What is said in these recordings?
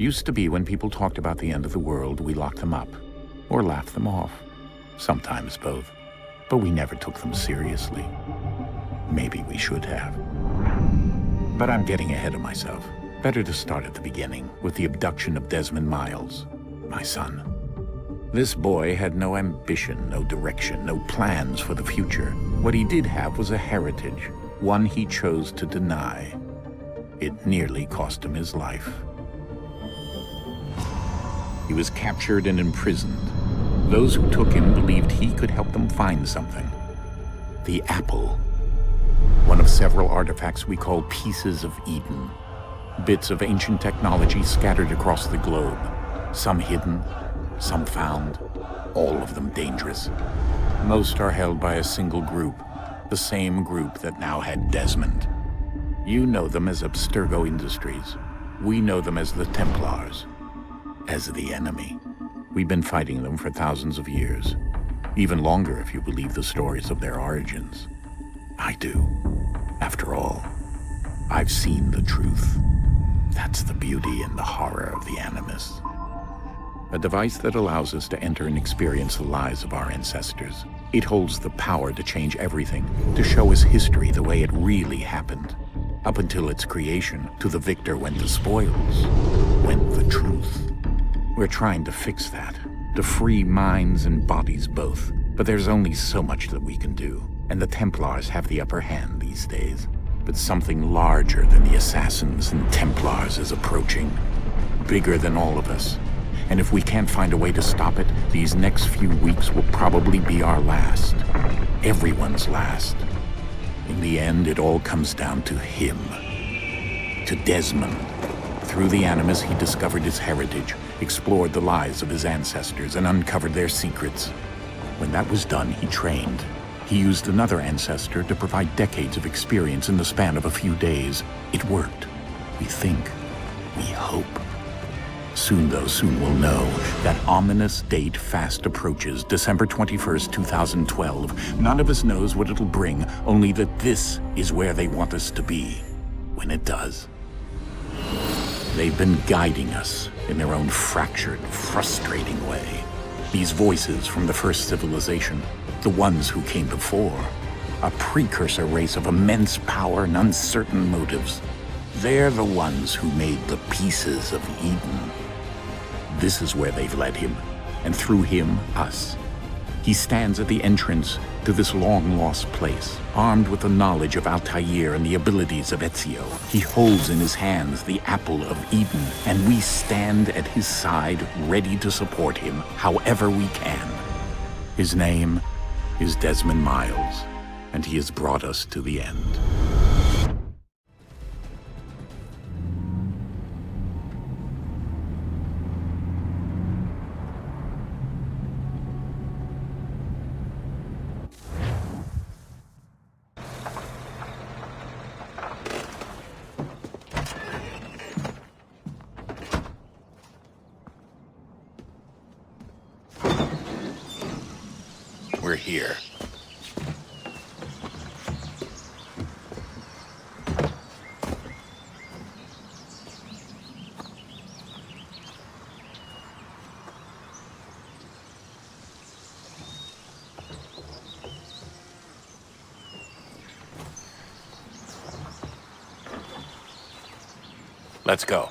Used to be when people talked about the end of the world, we locked them up or laughed them off. Sometimes both. But we never took them seriously. Maybe we should have. But I'm getting ahead of myself. Better to start at the beginning, with the abduction of Desmond Miles, my son. This boy had no ambition, no direction, no plans for the future. What he did have was a heritage, one he chose to deny. It nearly cost him his life. He was captured and imprisoned. Those who took him believed he could help them find something. The apple. One of several artifacts we call pieces of Eden. Bits of ancient technology scattered across the globe. Some hidden, some found, all of them dangerous. Most are held by a single group, the same group that now had Desmond. You know them as Abstergo Industries. We know them as the Templars, as the enemy. We've been fighting them for thousands of years, even longer if you believe the stories of their origins. I do. After all, I've seen the truth. That's the beauty and the horror of the Animus. A device that allows us to enter and experience the lives of our ancestors. It holds the power to change everything, to show us history the way it really happened. Up until its creation, to the victor went the spoils, went the truth. We're trying to fix that, to free minds and bodies both. But there's only so much that we can do, and the Templars have the upper hand these days. But something larger than the Assassins and Templars is approaching, bigger than all of us. And if we can't find a way to stop it, these next few weeks will probably be our last. Everyone's last. In the end, it all comes down to him. To Desmond. Through the Animus, he discovered his heritage, explored the lives of his ancestors, and uncovered their secrets. When that was done, he trained. He used another ancestor to provide decades of experience in the span of a few days. It worked. We think. We hope. Soon, though, soon we'll know. That ominous date fast approaches, December 21st, 2012. None of us knows what it'll bring, only that this is where they want us to be, when it does. They've been guiding us in their own fractured, frustrating way. These voices from the first civilization, the ones who came before, a precursor race of immense power and uncertain motives. They're the ones who made the pieces of Eden. This is where they've led him, and through him, us. He stands at the entrance to this long-lost place, armed with the knowledge of Altair and the abilities of Ezio. He holds in his hands the apple of Eden, and we stand at his side, ready to support him however we can. His name is Desmond Miles, and he has brought us to the end. We're here. Let's go.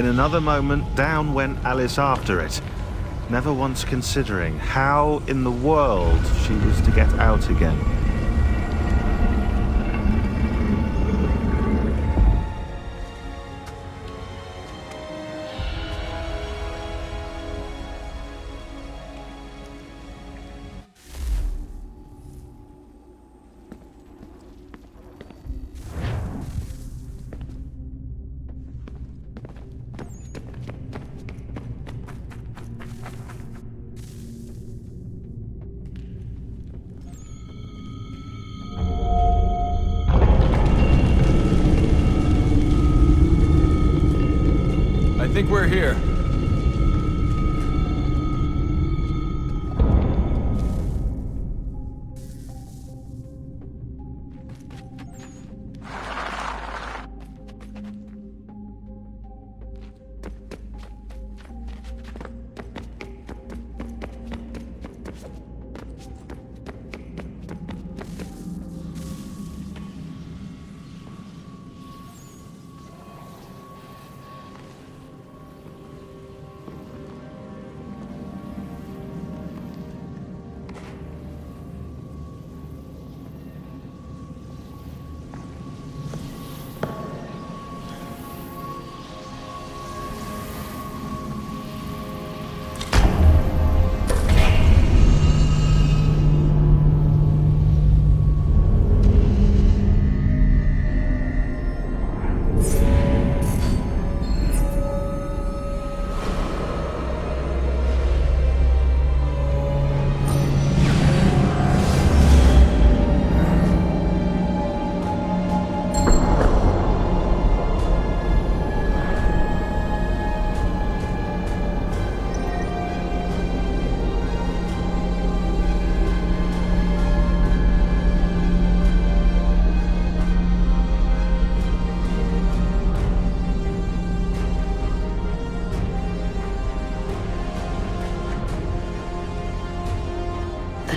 In another moment, down went Alice after it, never once considering how in the world she was to get out again. I think we're here.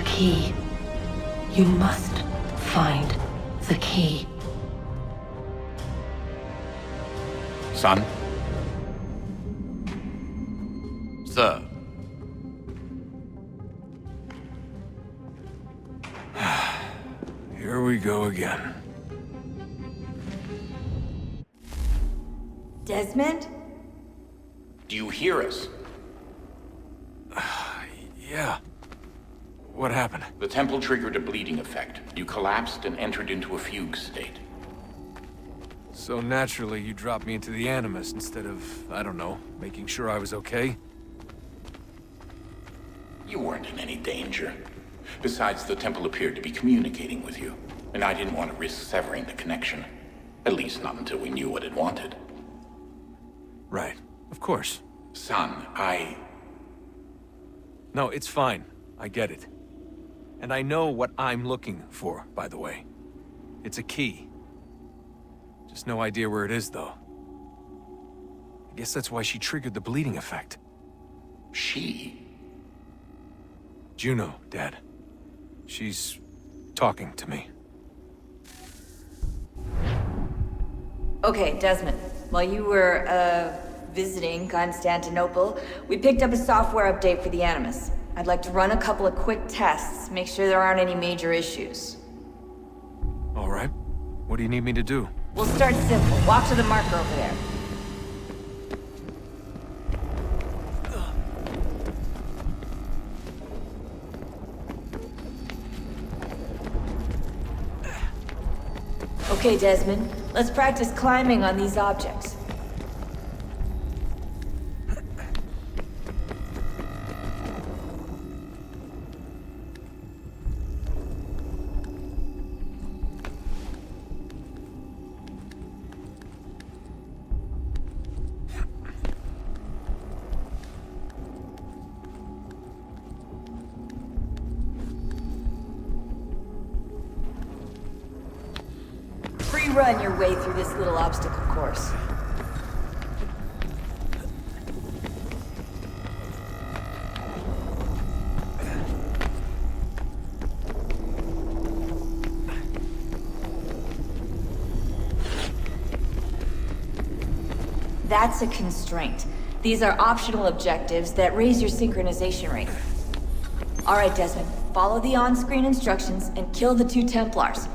Key. You must find the key. Son? Sir. Here we go again. Desmond? Do you hear us? Yeah. What happened? The temple triggered a bleeding effect. You collapsed and entered into a fugue state. So naturally, you dropped me into the Animus instead of, I don't know, making sure I was okay? You weren't in any danger. Besides, the temple appeared to be communicating with you, and I didn't want to risk severing the connection. At least not until we knew what it wanted. Right. Of course. Son, No, it's fine. I get it. And I know what I'm looking for, by the way. It's a key. Just no idea where it is, though. I guess that's why she triggered the bleeding effect. She? Juno, Dad. She's talking to me. Okay, Desmond. While you were, visiting Constantinople, we picked up a software update for the Animus. I'd like to run a couple of quick tests, make sure there aren't any major issues. All right. What do you need me to do? We'll start simple. Walk to the marker over there. Okay, Desmond. Let's practice climbing on these objects. Run your way through this little obstacle course. That's a constraint. These are optional objectives that raise your synchronization rate. Alright, Desmond. Follow the on-screen instructions and kill the 2 Templars.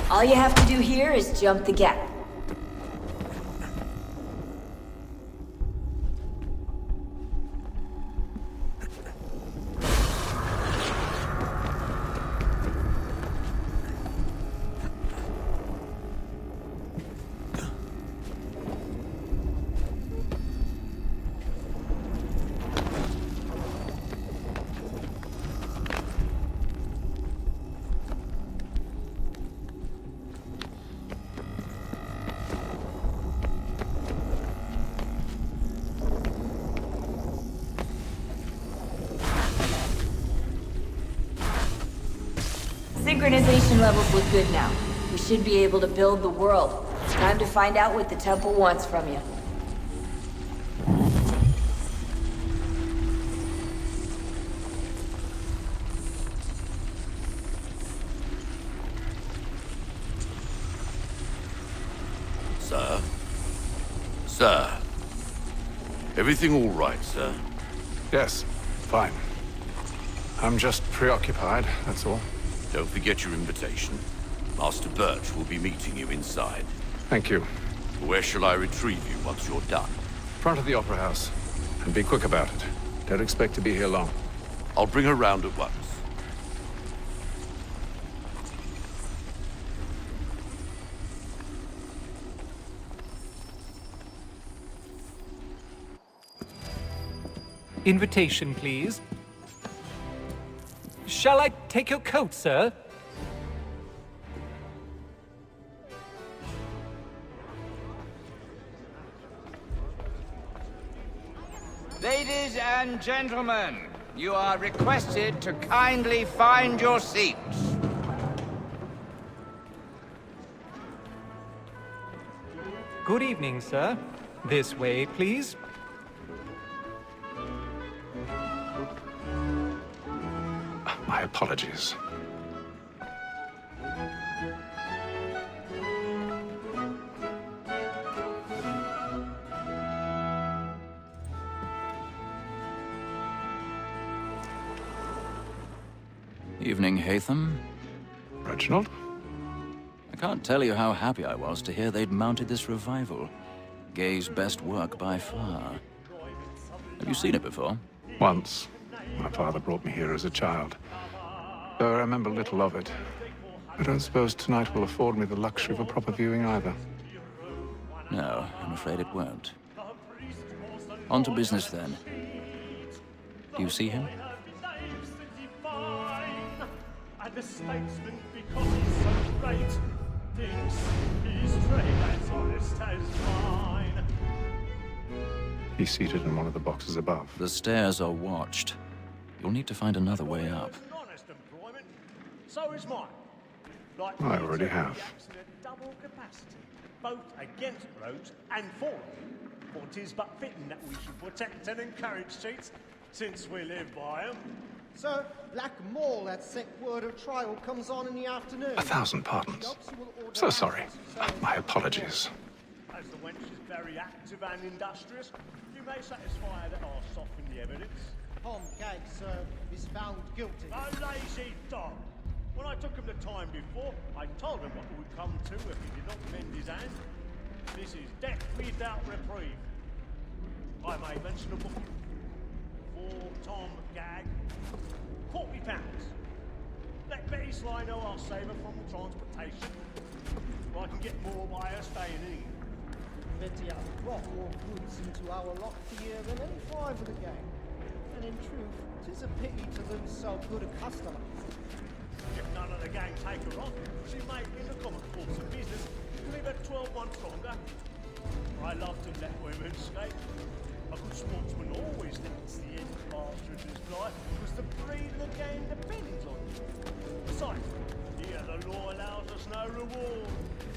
All you have to do here is jump the gap. Synchronization levels look good now. We should be able to build the world. Time to find out what the temple wants from you. Sir? Sir? Everything all right, sir? Yes, fine. I'm just preoccupied, that's all. Don't forget your invitation. Master Birch will be meeting you inside. Thank you. Where shall I retrieve you once you're done? Front of the Opera House. And be quick about it. Don't expect to be here long. I'll bring her round at once. Invitation, please. Shall I take your coat, sir? Ladies and gentlemen, you are requested to kindly find your seats. Good evening, sir. This way, please. My apologies. Evening, Haytham. Reginald? I can't tell you how happy I was to hear they'd mounted this revival. Gay's best work by far. Have you seen it before? Once. My father brought me here as a child. Though I remember little of it. I don't suppose tonight will afford me the luxury of a proper viewing either. No, I'm afraid it won't. On to business then. Do you see him? And the statesman, because he's so great, thinks his trade as honest as mine. He's seated in one of the boxes above. The stairs are watched. You'll need to find another way up. So is mine. Like I already have. Double capacity, both against roads and for them. For 'tis but fitting that we should protect and encourage cheats, since we live by them. Sir, Black Mall, that sick word of trial comes on in the afternoon. 1,000 pardons. So sorry. My apologies. As the wench is very active and industrious, you may satisfy her that I'll soften the evidence. Tom Gag, sir, is found guilty. A lazy dog! When I took him the time before, I told him what would come to if he did not mend his hand. This is death without reprieve. I may mention a book. For Tom Gag, £40. Let Betty Sly know I'll save her from the transportation. Or I can get more by her staying in. Betty has brought more goods into our locked year than any 5 of the gang. And in truth, 'tis a pity to lose so good a customer. If none of the gang take her on, she may, in the common course of business, leave her 12 months longer. I love to let women escape. A good sportsman always lets the end master of his life, because the breed of the game depends on it. Besides, here the law allows us no reward.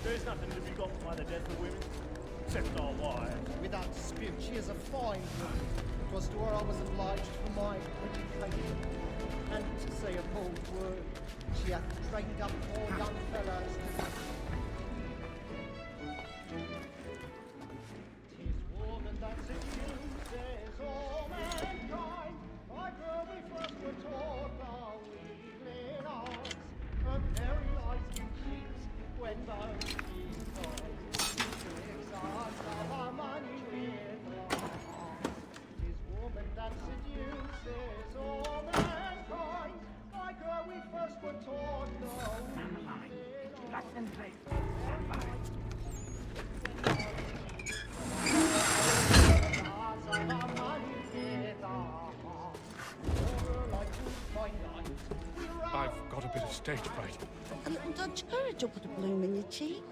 There's nothing to be got by the death of women, except our wives. Without dispute, she is a fine woman. It was to her I was obliged for my education. And to say a bold word, she hath trained up 4 young fellows to be. 'Tis woman that seduces all mankind. By her we first were taught our weakling arts. Her very eyes do cheats when both she calls. To exhaust of our money with our hearts. 'Tis woman that seduces all mankind. By her we first were taught our weakling I've got a bit of stage fright. A little Dutch courage will put a bloom in your cheek.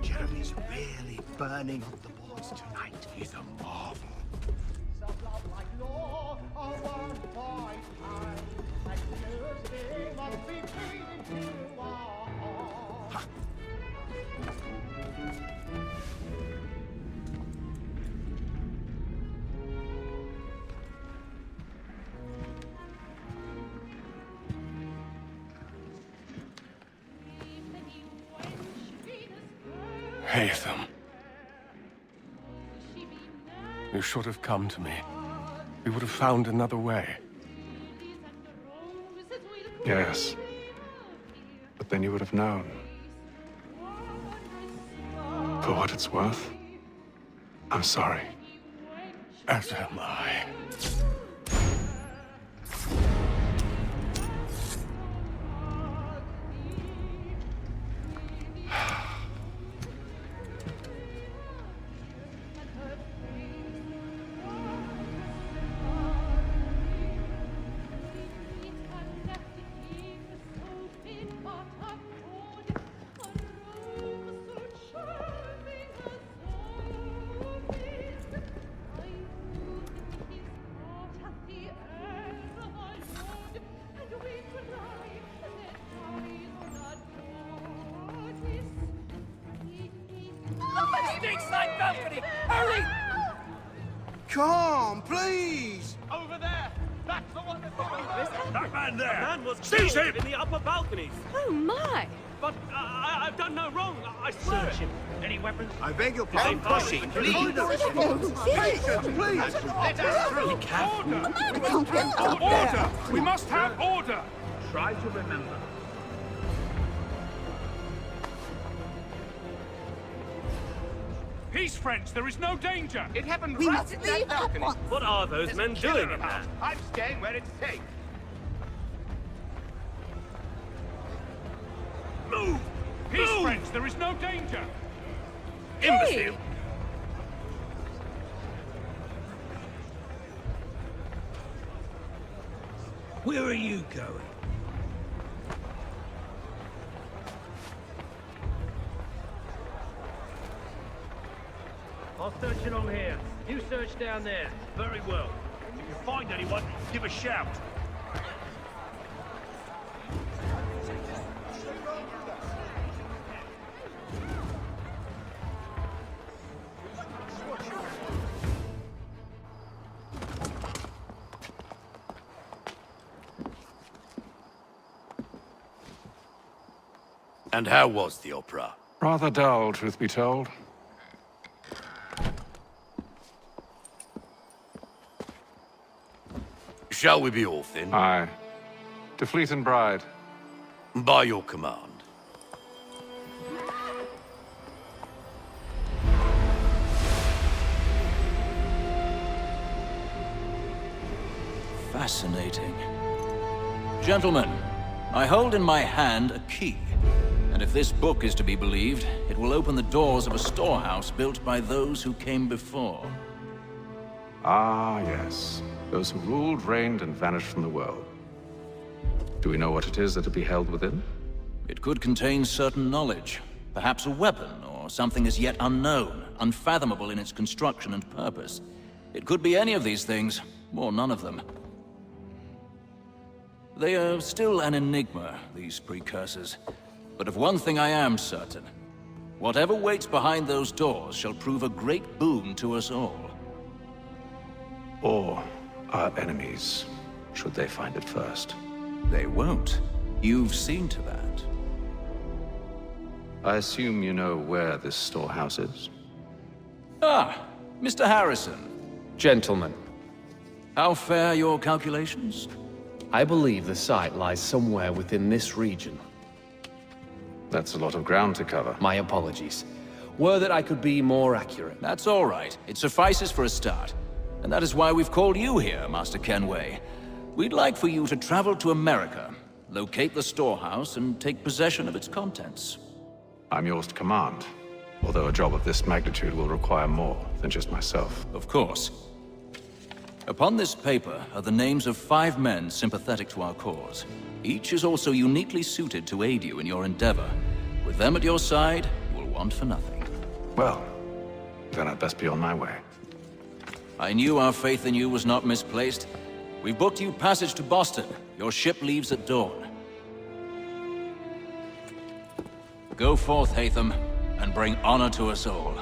Jeremy's really burning on the boards tonight. He's a marvel. Haytham. You should have come to me. We would have found another way. Yes. But then you would have known. For what it's worth, I'm sorry. As am I. Hurry! Come, please! Over there! That's the one that... That man there! The man was Seize killed him! in the upper balconies! Oh my! But I've done no wrong, I swear it. Any weapons? I beg your pardon, proceed, please! Patience, please! Let us through! Order! We must have order! Try to remember. Peace, friends, there is no danger! It happened We right must at leave that balcony. at once. What are those There's men a killer doing in about. there? I'm staying where it's safe. Move! Peace, friends, there is no danger! Imbecile! Where are you going? I'll search along here. You search down there. Very well. If you find anyone, give a shout. And how was the opera? Rather dull, truth be told. Shall we be off then? Aye. To Fleet and Bride. By your command. Fascinating. Gentlemen, I hold in my hand a key. And if this book is to be believed, it will open the doors of a storehouse built by those who came before. Ah, yes. Those who ruled, reigned, and vanished from the world. Do we know what it is that will be held within? It could contain certain knowledge. Perhaps a weapon, or something as yet unknown, unfathomable in its construction and purpose. It could be any of these things, or none of them. They are still an enigma, these precursors. But of one thing I am certain. Whatever waits behind those doors shall prove a great boon to us all. Or our enemies, should they find it first. They won't. You've seen to that. I assume you know where this storehouse is? Ah, Mr. Harrison. Gentlemen. How fare your calculations? I believe the site lies somewhere within this region. That's a lot of ground to cover. My apologies. Were that I could be more accurate. That's all right. It suffices for a start. And that is why we've called you here, Master Kenway. We'd like for you to travel to America, locate the storehouse, and take possession of its contents. I'm yours to command, although a job of this magnitude will require more than just myself. Of course. Upon this paper are the names of 5 men sympathetic to our cause. Each is also uniquely suited to aid you in your endeavor. With them at your side, you will want for nothing. Well, then I'd best be on my way. I knew our faith in you was not misplaced. We've booked you passage to Boston. Your ship leaves at dawn. Go forth, Haytham, and bring honor to us all.